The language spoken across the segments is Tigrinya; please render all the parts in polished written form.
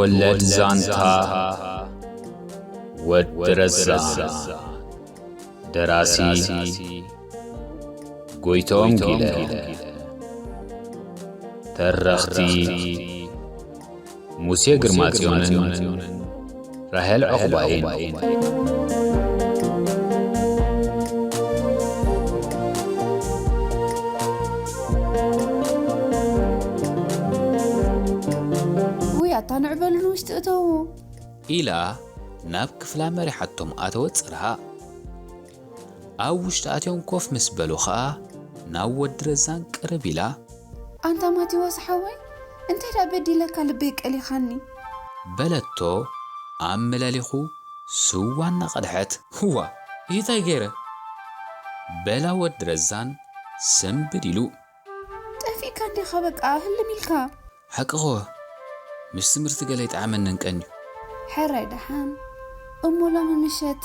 ልብወለድ ዛንታ ወድረዛ ደራሲ ጎይቶም ጊለ ተረኽቲ ሙሴ ግርማጽዮንን ራሄል ዕቁባይን نعبلن وشتأتو إلا ناب كفلا مريحتهم أتوتسرها أو وشتأتهم كوف مسبلو خا ناود درزان قربيلا أنت ما توسحوي أنت لا بدي لك البيك اللي خاني بلدتو عملاليخو سوانا قدحت هو إيتا غيره بلا ود درزان سنبدلو تفي كان دي خبك أهل ملكا حقه مش سمرت قليت عملن كنيو حراي دحان أمو لما مشيت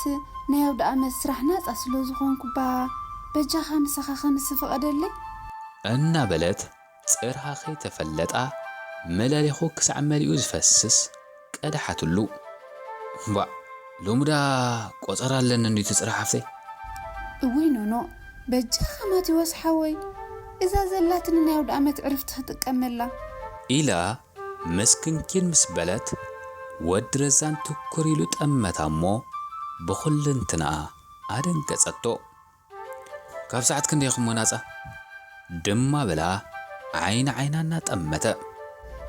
نايو دا مسرح ناس أسلو زخون كوبا بجا خامسة خامسة فقدلي أنا بلد صيرها خي تفلتا ملاليخو كس عماليو زفسس قدحاتلو با لومدا قصرا لن اندي تصرح حفتي وينو نو بجا خاماتي وسحوي إذا زلاتن نايو دا متعرفت هتقملا إلا مسكنكين مسبلت ودرزان تكوريلو تأمتامو بخلنتنا عدن كساتو كاف ساعت كن ديخم مناسة دما بلا عينانا تأمتا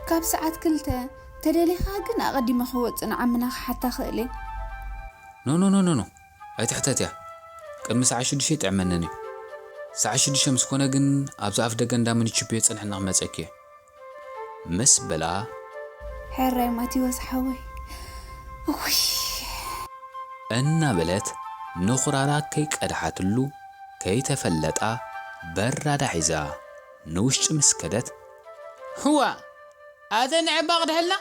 كاف ساعت كلتا تدالي خاقن أغدي مخوت عمنا حتى خيلي نو أي تحتاتيا كان مساعة شدشي تعمنني ساعة شدشي مسكونا قن أبزاف دقن دامن يتشبيت سنحنا غمتساكي مس بلا حراي ماتي وسحوي وي أنا بلت نخرارا كي قدحاتلو كي تفلتا برا دحيزا نوش مسكدت هو هذا نعبا قدحلنا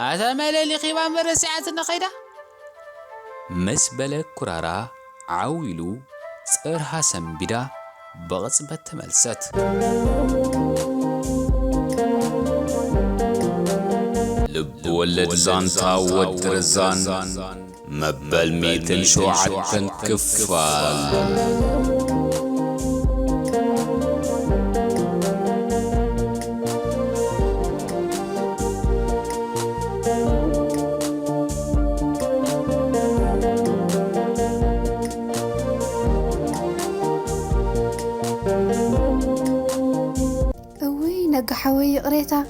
هذا مالي قيبان برسعات النخيدة مس بلا كرارا عويلو صرها سنبدا بغصبت تملست ልብወለድ ዛንታ ወድረዛን መበል ሚትን ሸውዓተን ክፋል أوي نقحوي قريتا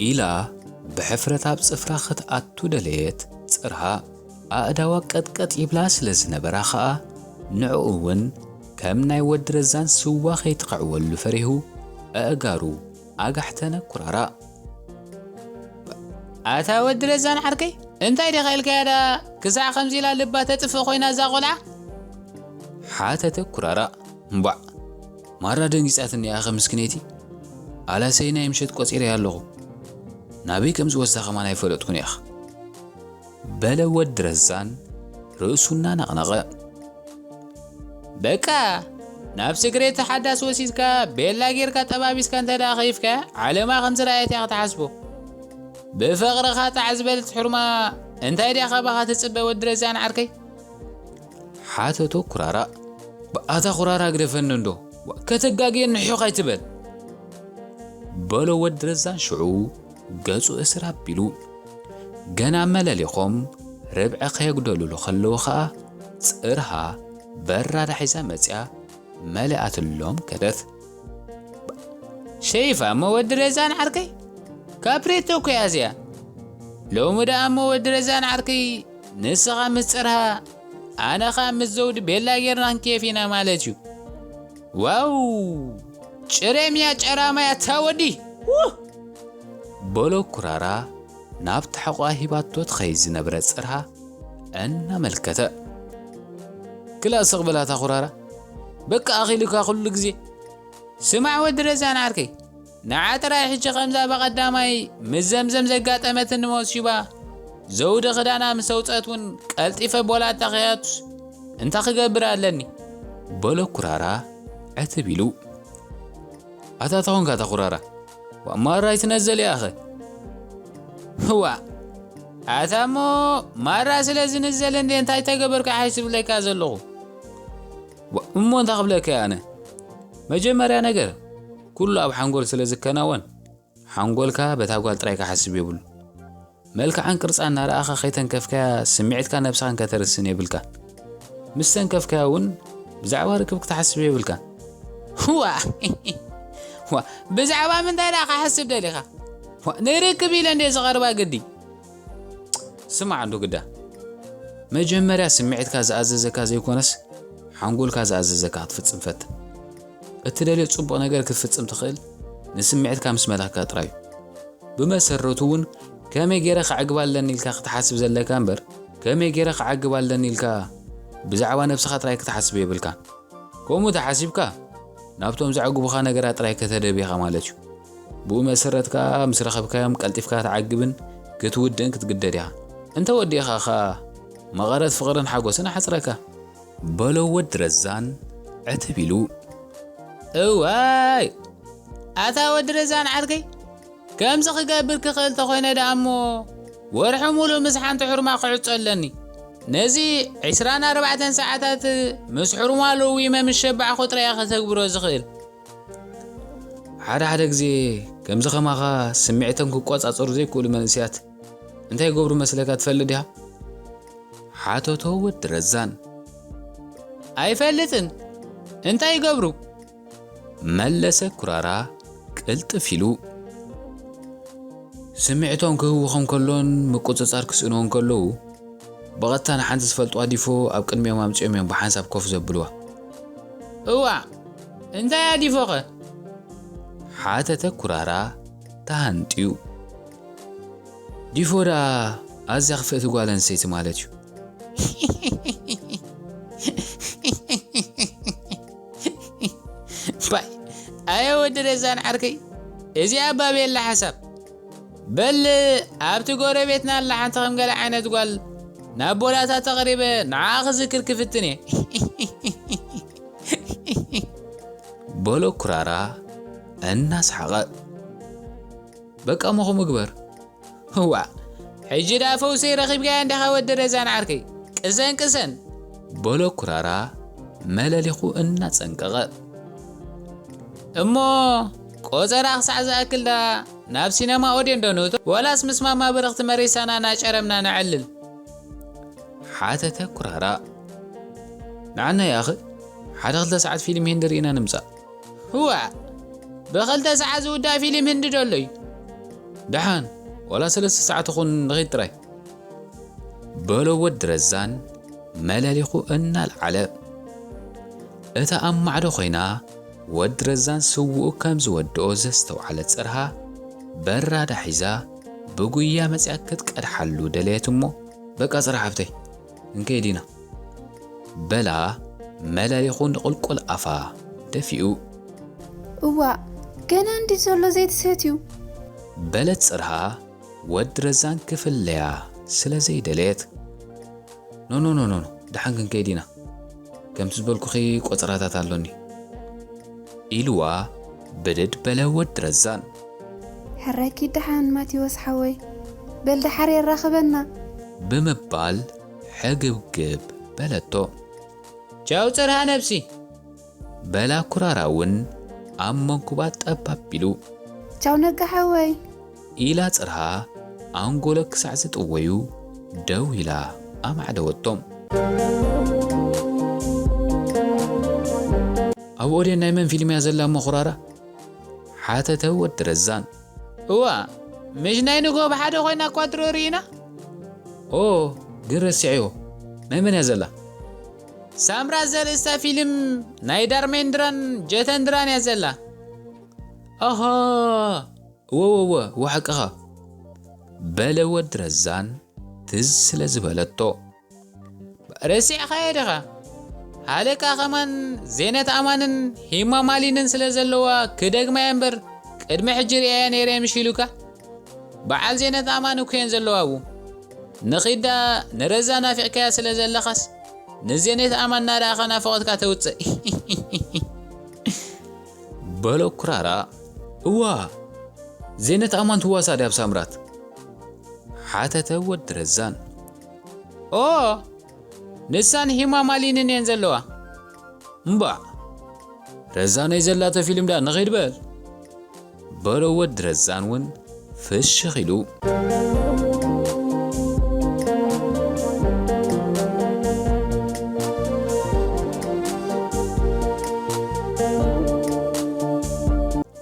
إلا بحفرة بصفرة خط أتو دليت صرها أداوا قد يبلاس لزنبرا خا نعوون كم ناي ودرزان سوا خيتقعول فريهو أقارو أقحتنا كرارا أتا ودرزان حركي انتاي دي خيل كادا كساع خمزيلا لبا تتفو خوينا زاغولا حاتت كرارا مبع مرة دنجساتني أخي مسكنيتي على سينا يمشت قصيري هاللغو نابي كم زوزا خمان يفلتكن يا أخ بلا ودرزان رأسنا نغنغ بكا نفس قريت تحدث وسيسكا بيلا غيركا تبابيسكا انت دا خيفكا على ما خمس رايات يا تحسبو بفقر خات عزبلت حرمة انت يدي خبا تتصبى ودرزان عركي حاتتو كرارا بأتا قرارا قرفنندو كتقاقين نحيو خيتبت بلا ودرزان شعو قاصو اسراب بيلو جنا ملاليخم ربع خيقدلو لو خلو خا صرها برا دحيزا مصيا ملأت اللوم كدت شايفه مو ودرزان عركي كابريتو كيازيا لو مدا مو ودرزان عركي نسخه مصرها انا خامس زود بيلا غيرنا كيفينا مالتيو واو چريميا چراميا تاودي بولو كرارا نابت حقوا هباتو تخيز نبرت صرها أنا ملكته كلا استقبلها خرارة بك أخي لك كل جزي سمع ودرزان عركي نعات رايح خمسة بقدامي مزمزم زقات أمت النموس شبا زود خدانا مسوطاتون قلطيفة بولا تخيات انت خقبر لني بولو كرارا عتبيلو أتا تخون كاتا خرارة وما راي تنزل يا أخي هو أتامو مرة سلازن الزلن دي انتاي تقبرك حيسب لك هذا ومون تقبلك يا أنا مجمريا ነገር ኩሉ ኣብ ሓንጎል ስለ ዝከናወን ሓንጎልካ በታ ጓል ጥራይ ክሓስብ ይብሉ መልክዓን ቅርጻን ናራእኻ ከይተንከፍካ ስምዒትካ ነብስኻን ከተርስን ይብልካ ምስ ተንከፍካ እውን ብዛዕባ ርክብ ክትሓስብ ይብልካ ብዛዕባ ምንታይ ዳ ክሓስብ ደሊኻ ንርክብ ኢለ እንደ ዝቐርባ ግዲ ስማዕ አንዱ ግዳ መጀመርያ ስምዒትካ ዝኣዘዘካ ዘይኮነስ ሓንጎልካ ዝኣዘዘካ ክትፍጽም ፈት እትደልዮ ጽቡቕ ነገር ክትፍጽም ትኽእል ንስምዒትካ ምስ መላክካ ጥራዩ ብመሰረቱ እውን ከመይ ገይረ ክዕግባለኒ ኢልካ ክትሓስብ ዘለካ እምበር ከመይ ገይረ ክዕግባለኒ ኢልካ ብዛዕባ ነብስኻ ጥራይ ክትሓስብ ይብልካ ከምኡ ተሓሲብካ ናብቶም ዝዕግቡኻ ነገራት ጥራይ ከተደብኻ ማለት እዩ ብኡ መሰረትካ ምስ ረኸብካዮም ቀልጢፍካ ትዓግብን ክትውድእን ክትግደድ ኢኻ እንተወዲእኻ ኸ መቐረት ፍቕርን ሓጎስን ሓፅረካ በሎ ወዲ ረዛን ዕትብ ኢሉ እዋይ ኣታ ወዲ ረዛን ዓርገይ ከምዚ ክገብር ክኽእል ተኾይነ ዳ እሞ ወርሒ ሙሉእ ምስ ሓንቲ ሕሩማ ክዕፆ ኣለኒ ነዚ 24 ሰዓታት ምስ ሕሩማ ለዊመ ምስ ሸባዕኹ ጥራይ ከተግብሮ ዝኽእል ሓደ ግዜ ከምዚ ኸማኻ ስምዒተን ክቆጻጸሩ ዘይክእሉ መንእስያት እንታይ ይገብሩ መስለካ ትፈልጥ ዲኻ ሓተቶ ወዲ ረዛን ኣይፈልጥን እንታይ ይገብሩ መለሰ ኩራራ ቅልጥፍ ኢሉ ስምዒቶም ክህውኾም ከሎን ምቁፅጻር ክስእንዎም ከለዉ በቐጥታ ንሓንቲ ዝፈልጥዋ ዲፎ ኣብ ቅድሚኦም ኣምፂኦም እዮም ብሓንሳብ ኮፍ ዘብልዋ እዋ እንታይ እያ ዲፎ ኸ ሓተተ ኩራራ ተሃንጢዩ ዲፎ ዳ ኣዝያ ክፍእቲ ጓል ኣንስተይቲ ማለት እዩ باي أيوة ودي رزان عركي إزي أبابي اللي حسب بل أبتو قوري بيتنا اللي حانتخم قال عينة تقول نابولاتا تقريبا نعاق ذكر كفتني بولو كرارا الناس حقا بقى مخو مقبر هو حجي دا فوسي رخيب قاين دخا ودي رزان عركي كسن بولو كرارا ملاليخو الناس انقغا أمو قوزر أخص عزاكل دا ناب سينما أودين دونوتو ولا اسم اسمه ما برغت مريسانا ناشرمنا نعلل حاتة كرارا نعنا يا أخي حدا غلطة ساعات فيلم هندر إنا نمسا هو بغلطة ساعات ودا فيلم هندر جولي دحان ولا 3 ساعات أخون غير تراي بلو ود رزان ملاليخو إنا العلب إتا أم معدو خينا ود رزان سوء كم زودو زستو على تصرها برا دحيزا بقويا مسياكد قد حلو دليتمو بقى صراحفتي انكي دينا بلا ملاليخون قلقل أفا دفيو اوا كان عندي زولو زيت سيتيو بلد صرها ود رزان كفل ليا سلا زي دليت نو دحان انكي دينا كم تزبالكو خي قطراتات اللوني إلوا بدد بلا ود رزان حراكي دحان ماتيوس حوي بل دحري الراخبنا بمبال حقب بلتو جاو ترها نفسي بلا كراراون أمون كبات أبابيلو جاو نقا حوي إلا ترها أنقولك سعزت أويو دو إلا أم عدوتهم أولي نايمن فيلم يازل مخرارة حتى تود رزان هو مش ناينو بحدا خوينا كوادرورينا أوه قرس عيو نايمن يازل سامرا زل استا فيلم نايدار مندران جتن دران يازل أها وحقها بلا ود رزان تزل زبالتو رسي خيرها هالك كمان زينة أمانن هما مالينن سلازلوا كدق ما ينبر قدم حجر يا نيري مشيلوكا بعد زينة أمانو كين زلوا أبو نخيدا نرزانا في عكاية سلازلخس نزينة أمان نارا خنا فوقتك توتس بلو كرارا زينة أمان توا سادة بسامرات ሓተተ ወዲ ረዛን ኦ ንሳን ሂማማሊንን እየን ዘለዋ እምባ ረዛነይ ዘላቶ ፊልም ዳ ንኸይድ በል በሎ ወዲ ረዛን እውን ፍሽኽ ኢሉ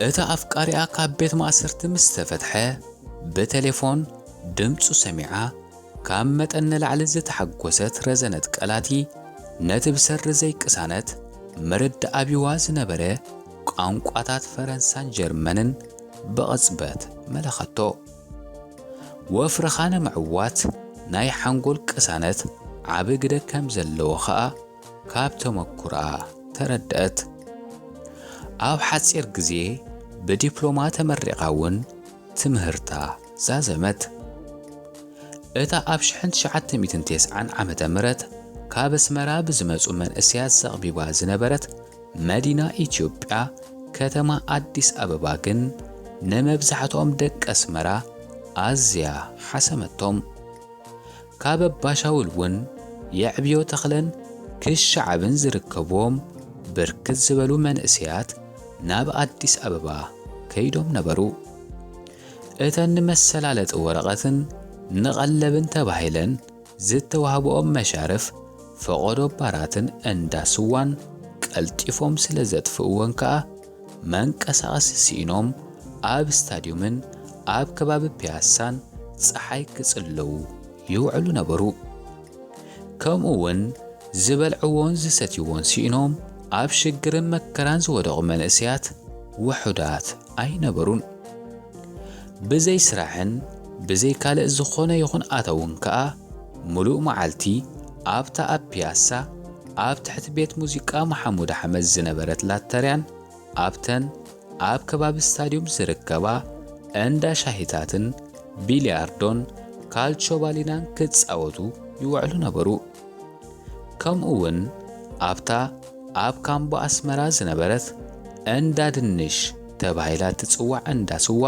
እታ ኣፍቃሪኣ ካብ ቤት ማእሰርቲ ምስ ተፈትሐ ብቴሌፎን ድምፁ ሰሚዓ ካብ መጠን ንላዕሊ ዝተሓጎሰት ረዘነት ቀላቲ ነቲ ብሰሪ ዘይቅሳነት መርዳእቢዋ ዝነበረ ቋንቋታት ፈረንሳን ጀርመንን ብቕጽበት መለኸቶ ወፍርኻ ንምዕዋት ናይ ሓንጎል ቅሳነት ዓብ ግደ ከም ዘለዎ ኸኣ ካብ ተመኩራ ተረድአት ኣብ ሓፂር ግዜ ብዲፕሎማ ተመሪቓ እውን ትምህርታ ዛዘመት እታ ኣብ 1990 ዓመተ ምህረት ካብ ኣስመራ ብዝመጹ መንእስያት ዘቕቢባ ዝነበረት መዲና ኢትዮጵያ ከተማ አዲስ አበባ ግን ነመብዛሕቶም ደቂ ኣስመራ ኣዝያ ሓሰመቶም ካብ ኣባሻውል እውን የዕብዮ ተኽለን ክሻዓብን ዝርከብዎም ብርክት ዝበሉ መንእስያት ናብ አዲስ አበባ ከይዶም ነበሩ እተን መሰላለጥ ወረቐትን ንቐለብን ተባሂለን ዝተዋህቦኦም መሻርፍ ፈቆዶ ባራትን እንዳስዋን ቀልጢፎም ስለ ዘጥፍእወን ከዓ መንቀሳቐሲ ሲኢኖም ኣብ ስታዲየምን ኣብ ከባቢ ፒያሳን ፀሓይ ክጽልው ይውዕሉ ነበሩ ከምኡ እውን ዝበልዕዎን ዝሰትይዎን ሲኢኖም ኣብ ሽግርን መከራን ዝወደቑ መንእስያት ውሑዳት ኣይነበሩን ብዘይ ስራሕን ብዘይ ካልእ ዝኾነ ይኹን ኣተውን ከዓ ሙሉእ መዓልቲ ኣብታ ኣብ ፒያሳ ኣብ ትሕቲ ቤት ሙዚቃ መሐሙድ ኣሕመድ ዝነበረት ላተርያን ኣብተን ኣብ ከባቢ ስታዲየም ዝርከባ እንዳ ሻሂታትን ቢልያርዶን ካልቾ ባሊናን ክጻወቱ ይውዕሉ ነበሩ ከምኡ እውን ኣብታ ኣብ ካምቦ ኣስመራ ዝነበረት እንዳ ድንሽ ተባሂላ ትጽዋዕ እንዳ ስዋ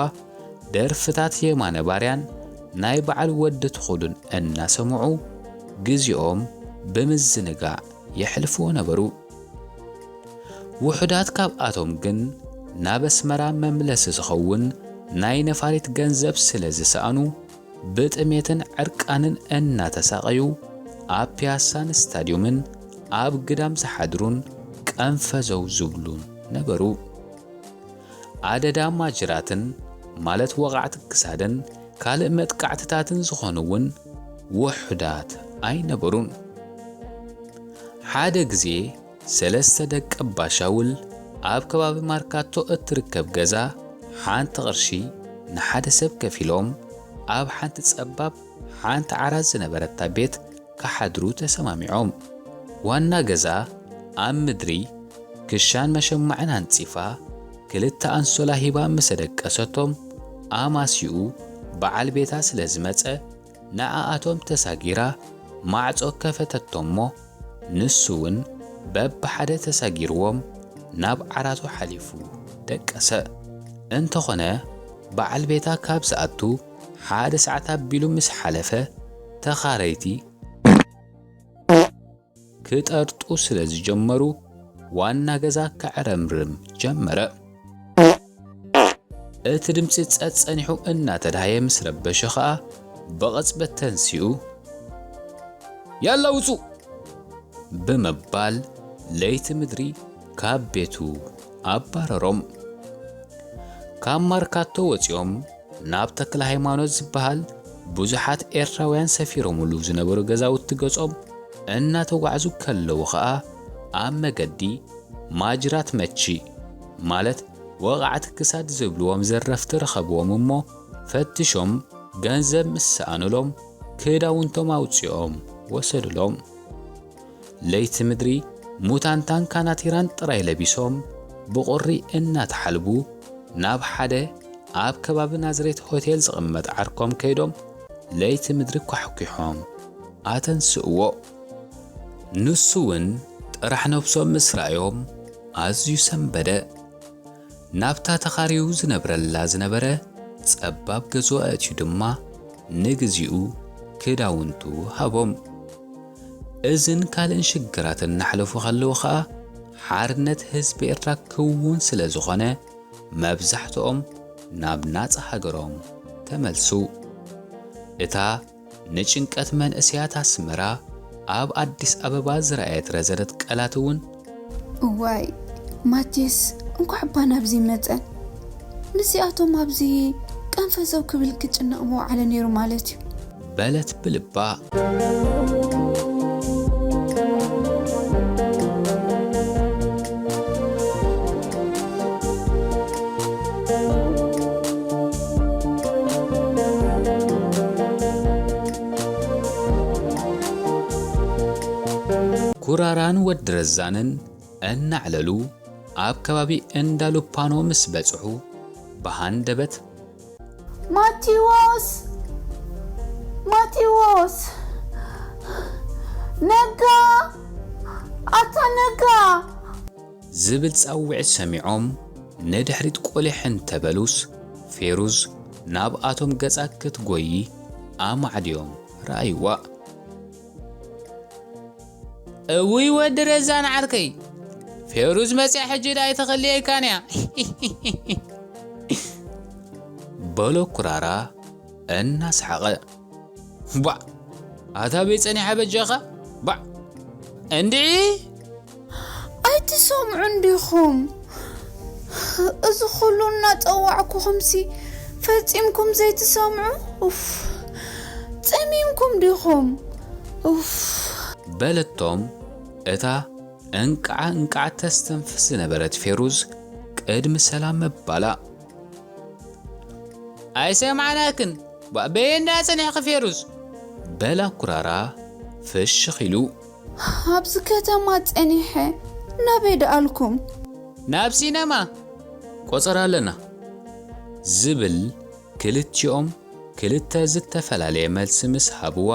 ደርፍታት የማነ ባርያን ናይ በዓል ወዲ ትኹሉን እናሰምዑ ግዚኦም ብምዝንጋዕ የሕልፍዎ ነበሩ ውሑዳት ካብኣቶም ግን ናብ ኣስመራ መምለሲ ዝኸውን ናይ ነፋሪት ገንዘብ ስለ ዝሰኣኑ ብጥሜትን ዕርቃንን እናተሳቐዩ ኣብ ፒያሳን ስታዲየምን ኣብ ግዳም ዝሓድሩን ቀንፈዘው ዝብሉን ነበሩ ኣደዳ ማጅራትን ማለት ወቓዕቲ ክሳደን ካልእ መጥቃዕትታትን ዝኾኑውን ውሑዳት ኣይነበሩን ሓደ ግዜ ሰለስተ ደቂ ባሻውል ኣብ ከባቢ ማርካቶ እትርከብ ገዛ ሓንቲ ቅርሺ ንሓደ ሰብ ከፊሎም ኣብ ሓንቲ ጸባብ ሓንቲ ዓራት ዝነበረታ ቤት ክሓድሩ ተሰማሚዖም ዋና ገዛ ኣብ ምድሪ ክሻን መሸማዕን አንጺፋ ክልተ አንሶላ ሂባ መሰደቀሰቶም ኣማሲኡ በዓል ቤታ ስለ ዝመጸ ንኣኣቶም ተሳጊራ ማዕጾ ከፈተቶሞ ንሱውን በብሓደ ተሳጊርዎም ናብ ዓራቱ ሓሊፉ ደቀሰ እንተኾነ በዓል ቤታ ካብ ዝኣቱ ሓደ ሰዓት ኣቢሉ ምስ ሓለፈ ተኻረይቲ ክጠርጡ ስለ ዝጀመሩ ዋና ገዛ ከዕረምርም ጀመረ እቲ ድምፂ ጸጸኒሑ እናተዳሃየ ምስ ረበሸ ኸኣ ብቕጽበት ተንሲኡ ያላ ውፁ ብምባል ለይቲ ምድሪ ካብ ቤቱ ኣባረሮም ካብ ማርካቶ ወፂኦም ናብ ተክለ ሃይማኖት ዝበሃል ብዙሓት ኤርትራውያን ሰፊሮሙሉ ዝነበሩ ገዛውቲ ገጾም እናተጓዕዙ ከለዉ ኸኣ ኣብ መገዲ ማጅራት መቺ ማለት ወቓዕቲ ክሳድ ዝብልዎም ዘረፍቲ ረኸብዎም እሞ ፈቲሾም ገንዘብ ምስ ሰኣኑሎም ክዳውንቶም ኣውፂኦም ወሰድሎም ለይቲ ምድሪ ሙታንታን ካናቲራን ጥራይ ለቢሶም ብቑሪ እናተሓልቡ ናብ ሓደ ኣብ ከባቢ ናዝሬት ሆቴል ዝቕመጥ ዓርኮም ከይዶም ለይቲ ምድሪ ኳሕኩሖም ኣተንስእዎ ንሱውን ጥራሕ ነብሶም ምስ ረኣዮም ኣዝዩ ሰንበደ ናብታ ተኻሪዩ ዝነብረላ ዝነበረ ጸባብ ገዝኦ ኣትዩ ድማ ንግዚኡ ክዳውንቱ ሃቦም እዝን ካልእን ሽግራትን እናሕለፉ ከለዉ ኸዓ ሓርነት ህዝቢ ኤርትራ ክውን ስለ ዝኾነ መብዛሕትኦም ናብ ናፃ ሃገሮም ተመልሱ እታ ንጭንቀት መንእስያት ኣስመራ ኣብ አዲስ አበባ ዝረአየት ረዘረት ቃላት እውን ዋይ ማቲስ እንኳዕ ባና ብዚ መጠን ንሲኣቶም ኣብዚ ቀንፈዘው ክብል ክጭነቕሞ ዓለ ነይሩ ማለት እዩ በለት ብልባ ኩራራን ወድረዛንን እናዕለሉ ኣብ ከባቢ እንዳሉፓኖ ምስ በጽሑ በሃንደበት ማቲዎስ ነጋ ኣታ ነጋ ዝብል ጻውዕ ሰሚዖም ንድሕሪት ቆሊሕን ተበሉስ ፌሩዝ ናብ ኣቶም ገጻ ክትጎይ ኣማዕድዮም ረኣይዋ እውይ ወድረዛን ዓርከይ ፌሩዝ መጽያ ሕጂ ዳይ ተኸልየካንያ በሎ ኩራራ እናስሐቐ ባ ኣታ ቤጸኒ ሓበጀኻ ባ እንድዒ ኣይትሰምዑ እንዲኹም እዚ ኩሉ እናጠዋዕኩኹምሲ ፈጺምኩም ዘይትሰምዑ ጸሚምኩም ዲኹም በለቶም እታ እንቃዓ ተስተንፍስ ነበረት ፌሩዝ ቅድሚ ሰላም መባላ ኣይሰማዕናክን በየንዳ ጸኒሕኺ ፌሩዝ በላ ኩራራ ፍሽኽ ኢሉ ኣብዚ ከተማ ጸኒሐ ናበይ ደኣልኩም ናብ ሲነማ ቆጸራ ኣለና ዝብል ክልቲኦም ክልተ ዝተፈላለየ መልሲ ምስ ሃብዋ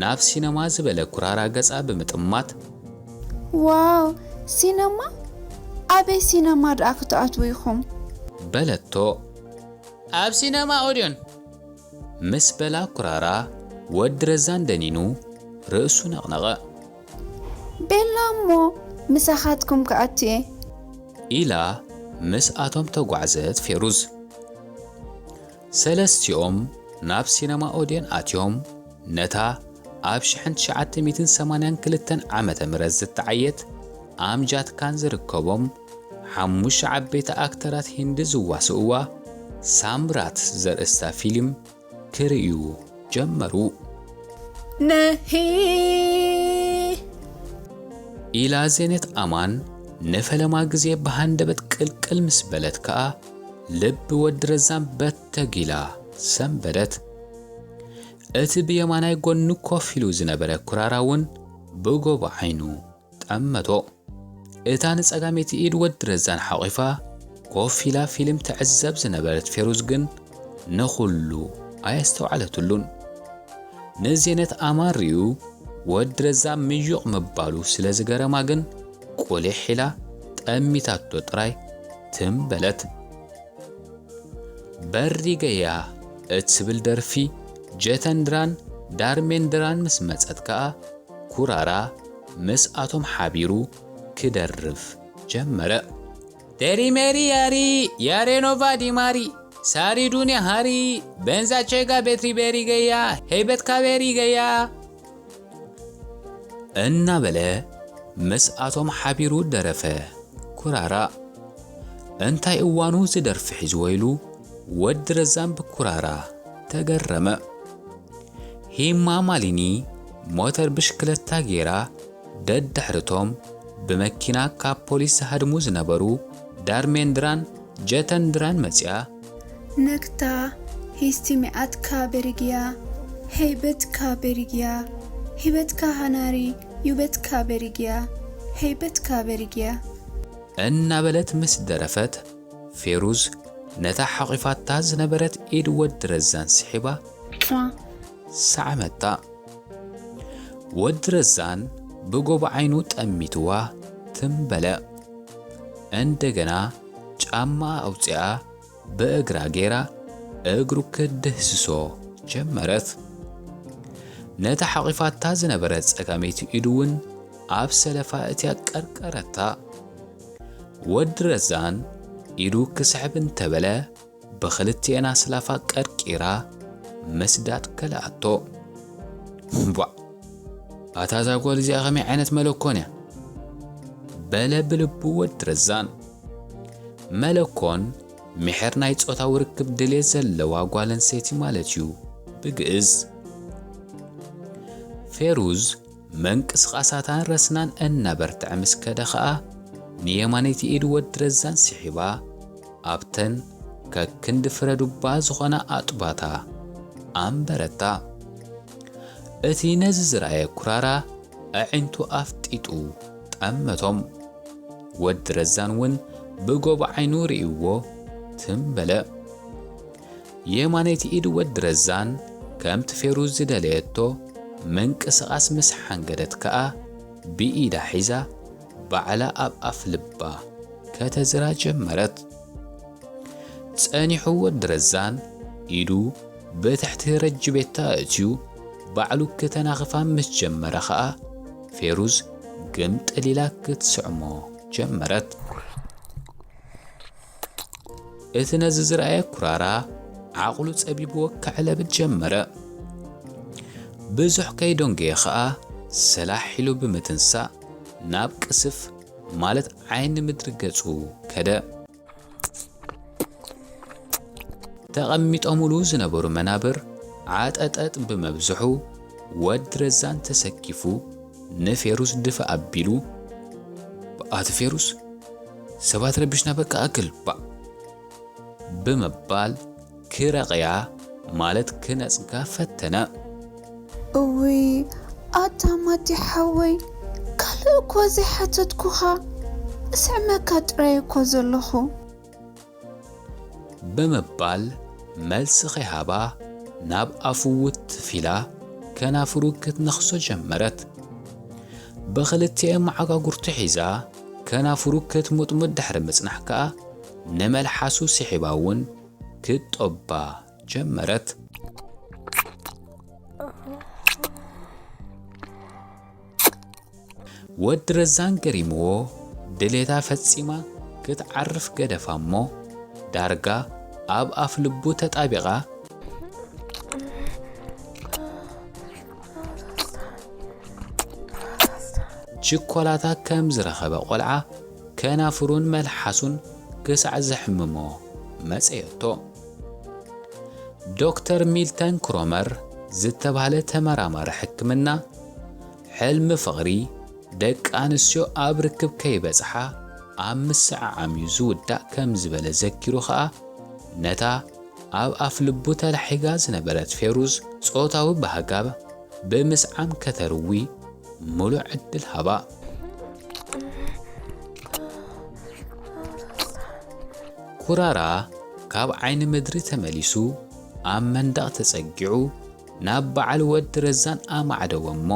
ናብ ሲነማ ዝበለ ኩራራ ገጻ ብምጥማት ዋው ሲነማ ኣበይ ሲነማ ደኣ ክትኣትዉ ኢኹም በለቶ ኣብ ሲነማ ኦድዮን ምስ በላ ኩራራ ወድረዛን ደኒኑ ርእሱ ነቕነቐ ቤላ እሞ ምሳኻትኩም ከኣትየ ኢላ ምስ ኣቶም ተጓዕዘት ፌሩዝ ሰለስቲኦም ናብ ሲነማ ኦድዮን ኣትዮም ነታ ኣብ 1982 ዓመተ ምህረት ዝተዓየት ኣምጃድ ካን ዝርከቦም 5 ዓበይቲ ኣክተራት ሂንዲ ዝዋስእዋ ሳምራት ዘርእስታ ፊልም ክርእዩ ጀመሩ ነሂ ኢላ ዜኔት ኣማን ነፈለማ ጊዜ በሃንደበት ቅልቅል ምስ በለት ከኣ ልብ ወድረዛን በተጊላ ሰንበደት እቲ ብየማናይ ጎኑ ኮፍ ኢሉ ዝነበረ ኩራራውን ብጎቦ ዓይኑ ጠመቶ እታ ንጸጋሜቲ ኢድ ወድረዛን ሓቂፋ ኮፍ ኢላ ፊልም ትዕዘብ ዝነበረት ፌሩዝ ግን ንኹሉ ኣየስተውዓለትሉን ንዜነት ኣማርዩ ወድረዛን ምዩቕ ምባሉ ስለ ዝገረማ ግን ቆሊሕ ኢላ ጠሚታቶ ጥራይ ትንበለት በሪ ገያ እትብል ደርፊ ጀተንድራን ዳርሜንድራን ምስ መጸት ከኣ ኩራራ ምስ ኣቶም ሓቢሩ ክደርፍ ጀመረ ቴሪ ሜሪ ያሪ ያሬኖቫ ዲማሪ ሳሪ ዱንያ ሃሪ በንዛቼጋ ቤትሪ ቤሪ ገያ ሄበት ካቤሪ ገያ እናበለ ምስ ኣቶም ሓቢሩ ደረፈ ኩራራ እንታይ እዋኑ ዝደርፊ ሒዙ ወይሉ ወድረዛን ብኩራራ ተገረመ ሂማ ማሊኒ ሞተር ብሽክለታ ጌራ ደድሕርቶም ብመኪና ካብ ፖሊስ ዝሃድሙ ዝነበሩ ዳርሜንድራን ጀተንድራን መጽያ ነግታ ሂስቲሚዓትካ ቤሪግያ ሄይበትካ ቤሪግያ ሂበትካ ሃናሪ ዩበትካ ቤሪግያ ሄይበትካ ቤሪግያ እናበለት ምስ ደረፈት ፌሩዝ ነታ ሓቂፋታ ዝነበረት ኢድ ወድረዛን ስሒባ ሳዕመታ ወድረዛን ብጎቦ ዓይኑ ጠሚትዋ ትንበለ እንደገና ጫማ ኣውፅኣ ብእግራ ጌራ እግሩ ክድህስሶ ጀመረት። ነታ ሓቂፋታ ዝነበረት ፀጋመይቲ ኢዱ እውን ኣብ ሰለፋ እትያ ቀርቀረታ። ወዲ ረዛን ኢዱ ክስሕብ እንተበለ ብክልቲአን ኣስላፋ ቀርቂራ መስዳድ ከልኣቶ። ኣታ ዛጓል እዚኣ ኸመይ ዓይነት መለኮን እያ በለ ብልቡ ወዲ ረዛን። መለኮን ምሕር ናይ ጾታዊ ርክብ ድሌት ዘለዋ ጓል ኣንስተይቲ ማለት እዩ ብግእዝ። ፌሩዝ መንቅስቓሳታን ረስናን እናበርትዐ ምስ ከደ ኸኣ ንየማነይቲ ኢድ ወዲ ረዛን ስሒባ ኣብተን ከክንዲ ፍረዱባ ዝኾነ ኣጡባታ ኣንበረታ። እቲ ነዚ ዝረኣየ ኩራራ ኣዒንቱ ኣፍጢጡ ጠመቶም። ወዲ ረዛን እውን ብጎቦ ዓይኑ ርእይዎ ትንበለ። የማነይቲ ኢድ ወዲ ረዛን ከምቲ ፌሩዝ ዝደለየቶ ምንቅስቓስ ምስ ሓንገደት ከኣ ብኢዳ ሒዛ ባዕላ ኣብ ኣፍ ልባ ከተዝራ ጀመረት። ጸኒሑ ወዲ ረዛን ኢዱ ብትሕቲ ረጅቤታ እትዩ ባዕሉ ከተናኽፋ ምስ ጀመረ ኸኣ ፌሩዝ ግምጥሊላ ክትስዕሞ ጀመረት። እቲ ነዚ ዝረኣየ ኩራራ ዓቕሉ ጸቢብዎ ክዕለብት ጀመረ። ብዙሕ ከይዶንገየ ኸኣ ስላሕ ኢሉ ብምትንሳእ ናብ ቅስፍ ማለት ዓይኒ ምድሪ ገጹ ከደ። ተቐሚጦሙሉ ዝነበሩ መናብር ዓጠጠጥ ብመብዝሑ ወዲ ረዛን ተሰኪፉ ንፌሩዝ ድፈ ኣቢሉ በኣቲ ፌሩዝ ሰባት ረቢሽና በቃ ኣክል ብምባል ክረቕያ ማለት ክነጽጋ ፈተነ። እውይ ኣታማቲ ሓወይ ካልእ እኮ ዘይሓተትኩኻ እስዕመካ ጥራይ እኮ ዘለኹ ብምባል መልሲ ኸይሃባ ናብ ኣፉ ውትፊላ ከናፍሩ ክትነኽሶ ጀመረት። ብኽልቲአን መዓጋጉርቱ ሒዛ ከናፍሩ ክትሙጥሙጥ ድሕሪ ምጽናሕ ከኣ ንመልሓሱ ስሒባ እውን ክትጦባ ጀመረት። ወዲ ረዛን ገሪምዎ ድሌታ ፈጺማ ክትዓርፍ ገደፋ እሞ ዳርጋ ኣብ ኣፍ ልቡ ተጣቢቓ ችኮላታ ከም ዝረኸበ ቆልዓ ከናፍሩን መልሓሱን ክሳዕ ዘሕምሞ መጽየቶ። ዶክተር ሚልተን ክሮመር ዝተባህለ ተመራማሪ ሕክምና ሕልሚ ፍቕሪ ደቂ ኣንስትዮ ኣብ ርክብ ከይበጽሓ ኣብ ምስዓዓም እዩ ዝውዳእ ከም ዝበለ ዘኪሩ ኸኣ ነታ ኣብ ኣፍ ልቡ ተላሒጋ ዝነበረት ፌሩዝ ጾታዊ ባህጋብ ብምስዓም ከተርዊ ሙሉእ ዕድል ሃባ። ኩራራ ካብ ዓይኒ ምድሪ ተመሊሱ ኣብ መንደቕ ተጸጊዑ ናብ በዓል ወዲ ረዛን ኣማዕደወ እሞ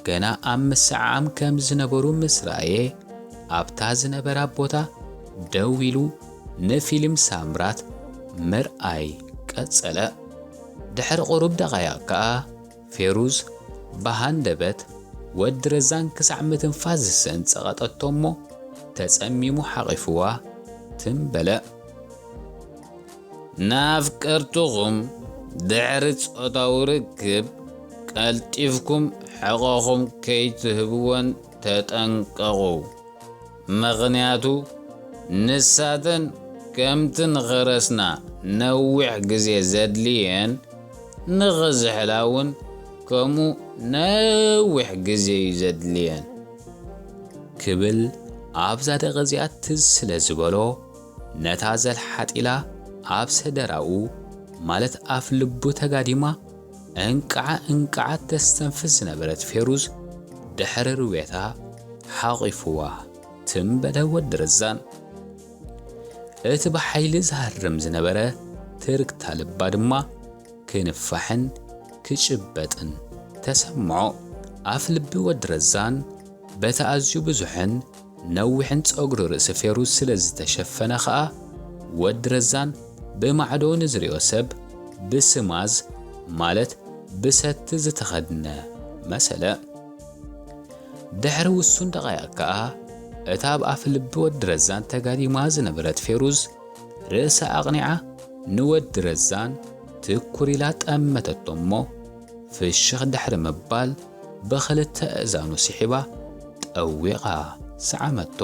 ገና ኣብ ምስዓዓም ከም ዝነበሩ ምስ ረኣየ ኣብታ ዝነበራ ቦታ ደው ኢሉ ንፊልም ሳምራት ምርኣይ ቀጸለ። ድሕሪ ቁሩብ ደቓይቕ ከኣ ፌሩዝ ብሃንደበት ወዲ ረዛን ክሳዕ ምትንፋስ ዝሰንጸቐጠቶ እሞ ተጸሚሙ ሓቒፍዋ ትንበለ። ናፍቀርቱኹም ድሕሪ ጾታዊ ርክብ ቀልጢፍኩም ሕቖኹም ከይትህብዎን ተጠንቀቑ። ምኽንያቱ ንሳተን ከምቲ ንኸረስና ነዊሕ ግዜ ዘድልየን ንኽዝሕላውን ከምኡ ነዊሕ ግዜ እዩ ዘድልየን ክብል ኣብዛ ደቐ እዚኣ ትዝ ስለ ዝበሎ ነታ ዘልሓጢላ ኣብ ሰደራኡ ማለት ኣፍ ልቡ ተጋዲማ እንቃዓ ተስተንፍስ ዝነበረት ፌሩዝ ድሕሪ ርዌታ ሓቒፍዋ ትንበለ ወዲ ረዛን። እቲ ብሓይሊ ዝሃርም ዝነበረ ትርክታ ልባ ድማ ክንፋሕን ክጭበጥን ተሰምዖ። ኣፍ ልቢ ወዲ ረዛን በቲ ኣዝዩ ብዙሕን ነዊሕን ጸጉሪ ርእሲ ፌሩዝ ስለ ዝተሸፈነ ኸኣ ወዲ ረዛን ብማዕዶ ንዝሪኦ ሰብ ብስማዝ ማለት ብሰቲ ዝተኸድነ መሰለ ድሕሪ ውሱን ደቓይቕ ከዓ እታ ኣብ ኣፍ ልቢ ወዲ ረዛን ተጋዲማ ዝነበረት ፌሩዝ ርእሳ ኣቕኒዓ ንወዲ ረዛን ትኩር ኢላ ጠመተቶ እሞ ፍሽኽ ድሕሪ ምባል ብኽልተ እዛኑ ስሒባ ጠዊቓ ሰዓመቶ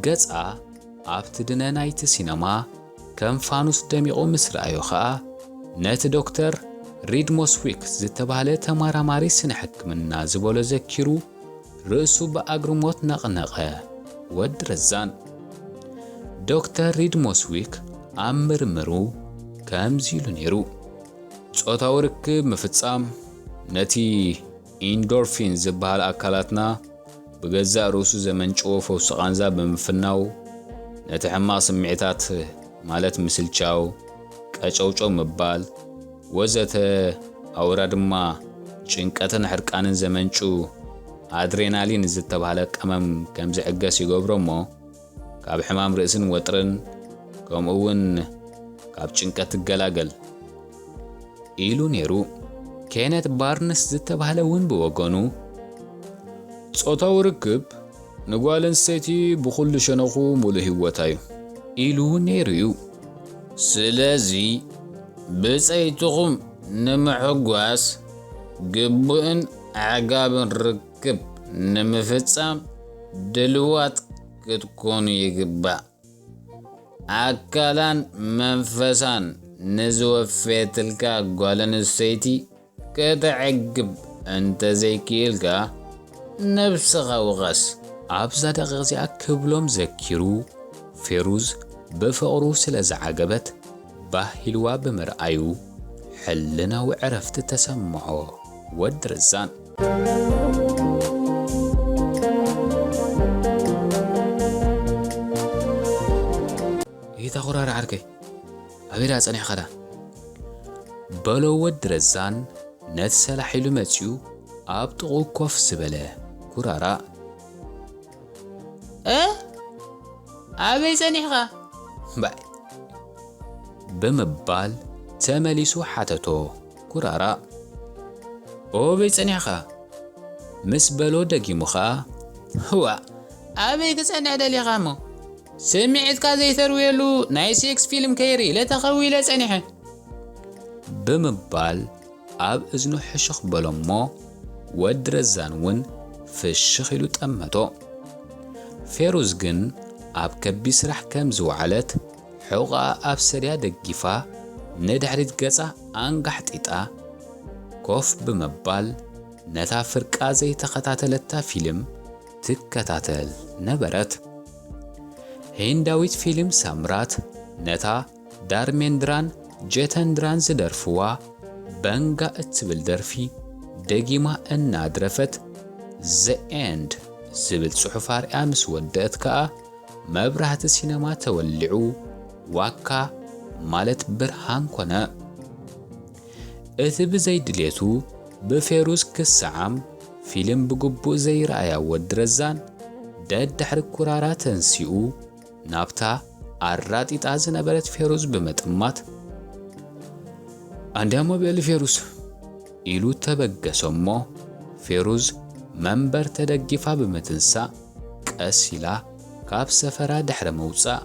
ገጻ ኣብቲ ድነ ናይቲ ሲነማ ከም ፋኑስ ደሚቑ ምስ ረኣዮ ከዓ ነቲ ዶክተር ሪድ ሞስዊክ ዝተባህለ ተመራማሪ ስነ ሕክምና ዝበሎ ዘኪሩ ርእሱ ብኣግርሞት ነቕነቐ ወዲ ረዛን ዶክተር ሪድ ሞስዊክ ኣብ ምርምሩ ከምዚ ኢሉ ነይሩ ጾታዊ ርክብ ምፍጻም ነቲ ኢንዶርፊን ዝበሃል ኣካላትና ብገዛእ ርእሱ ዘመንጭዎ ፈውሲ ቃንዛ ብምፍናው ነቲ ሕማቕ ስምዒታት ማለት ምስልቻው ቀጨውጮው ምባል ወዘተ ኣውራ ድማ ጭንቀትን ሕርቃንን ዘመንጩ ኣድሬናሊን ዝተባህለ ቀመም ከም ዝዕገስ ይገብሮ እሞ ካብ ሕማም ርእስን ወጥርን ከምኡውን ካብ ጭንቀት ትገላገል ኢሉ ነይሩ ኬነት ባርንስ ዝተባህለ እውን ብወገኑ ጾታዊ ርክብ ንጓል ኣንስተይቲ ብኹሉ ሸነኹ ሙሉእ ህይወታ እዩ ኢሉ ነይሩ እዩ ስለዚ ብፀይትኹም ንምሕጓስ ግቡእን ዓጋብን ርክብ ንምፍጻም ድልዋት ክትኮኑ ይግባእ ኣካላን መንፈሳን ንዝወፈየትልካ ጓል ኣንስተይቲ ክትዕግብ እንተዘይክኢልካ ነብስኻ ውቐስ ኣብዛ ደቂቕ እዚኣ ክብሎም ዘኪሩ ፌሩዝ ብፍቕሩ ስለ ዝዓገበት ባሂልዋ ብምርኣዩ ሕልናዊ ዕረፍቲ ተሰምዖ ወዲ ረዛን ኢታ ኹራር ዓርከይ ኣቤዳ ጸኒሕ ኸዳ በሎ ወዲ ረዛን ነቲ ሰላሒሉ መጺኡ ኣብ ጥቑ ኮፍ ዝበለ ኩራራ ኣበይ ጸኒሕኻ ባይ ብምባል ተመሊሱ ሓተቶ ኩራራ ኦበይ ጸኒሕኻ ምስ በሎ ደጊሙ ኸኣ ህዋ ኣበይ ክጸንሕ ደሊኻ እሞ ስምዒትካ ዘይተርውየሉ ናይ ሴክስ ፊልም ከይርኢ ለተኸዊለ ጸኒሐ ብምባል ኣብ እዝኑ ሕሽኽ በሎ እሞ ወዲ ረዛን እውን ፍሽኽ ኢሉ ጠመቶ ፌሩዝ ግን ኣብ ከቢድ ስራሕ ከም ዝወዓለት ሕቑቓ ኣብ ሰድያ ደጊፋ ንድሕሪት ገጻ ኣንጋሕጢጣ ኮፍ ብምባል ነታ ፍርቃ ዘይተኸታተለታ ፊልም ትከታተል ነበረት ሂንዳዊት ፊልም ሳምራት ነታ ዳርሜንድራን ጀተንድራን ዝደርፍዋ በንጋ እትብል ደርፊ ደጊማ እናድረፈት ዘ ኤንድ ዝብል ጽሑፍ ኣርያ ምስ ወደአት ከዓ መብራህቲ ሲነማ ተወሊዑ ዋካ ማለት ብርሃን ኮነ እቲ ብዘይድሌቱ ብፌሩዝ ክሰዓም ፊልም ብግቡእ ዘይረኣያ ወዲ ረዛን ደድሕሪ ኩራራ ተንሲኡ ናብታ ኣራጢጣ ዝነበረት ፌሩዝ ብምጥማት አንዲያ ሞቢል ፌሩዝ ኢሉ ተበገሶ እሞ ፌሩዝ መንበር ተደጊፋ ብምትንሳእ ቀስ ኢላ ካብ ሰፈራ ድሕሪ መውፃእ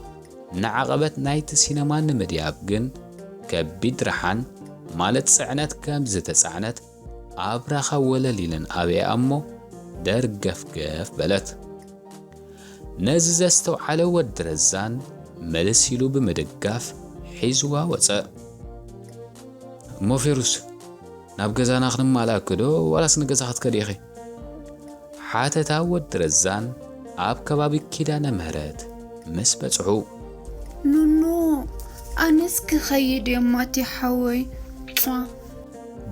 ንዓቐበት ናይቲ ሲነማ ንምድያብ ግን ከቢድ ረሓን ማለት ጽዕነት ከም ዝተጻዕነት ኣብራኻ ወለሊልን ኣብያ እሞ ደርገፍገፍ በለት ነዚ ዘስተውዓለ ወዲ ረዛን መልስ ኢሉ ብምድጋፍ ሒዝዋ ወፀእ እሞ ፌሩዝ ናብ ገዛና ክንማላክ ዶ ዋላስ ንገዛ ክትከድ ኢኺ ሓተታ ወዲ ረዛን ኣብ ከባቢ ኪዳነ ምህረት ምስ በጽሑ ኑኑ ኣነስ ክኸይድ የማቲ ሓወይ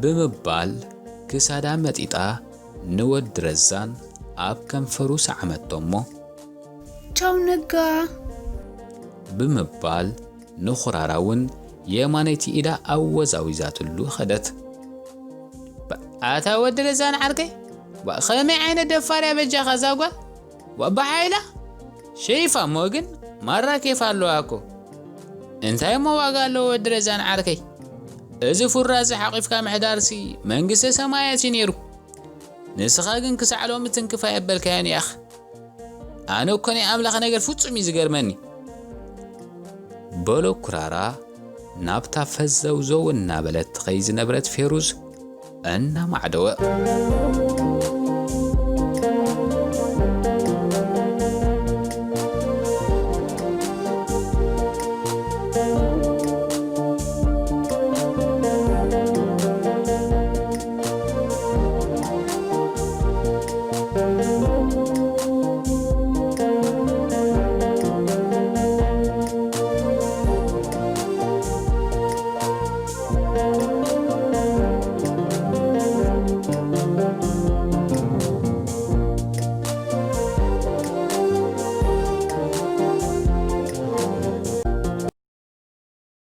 ብምባል ክሳዳ መጢጣ ንወዲ ረዛን ኣብ ከንፈሩ ሰዓመቶ እሞ ቻው ነጋ ብምባል ንኹራራውን የማነይቲ ኢዳ ኣወዛዊዛትሉ ኸደት ኣታ ወዲ ረዛን ዓርከይ ከመይ ዓይነት ደፋርያ በጃኻ ዛጓል ወባሓይላ ሸይፋ ሞ ግን ማራ ኬፍ ኣለዋ እኮ እንታይ መዋጋ ኣለዎ ድረዛን ዓርከይ እዚ ፍራዝ ሓቂፍካ ምሕዳርሲ መንግስተ ሰማያት ነይሩ ንስኻ ግን ክሳዕሎም ትንክፋ የበልካያን ያኽ ኣነ እኮ ናይ ኣምላኽ ነገር ፍጹም እዩ ዝገርመኒ በሎ ኩራራ ናብታ ፈዘውዘው እናበለት ትኸይ ዝነበረት ፌሩዝ እናማዕደወ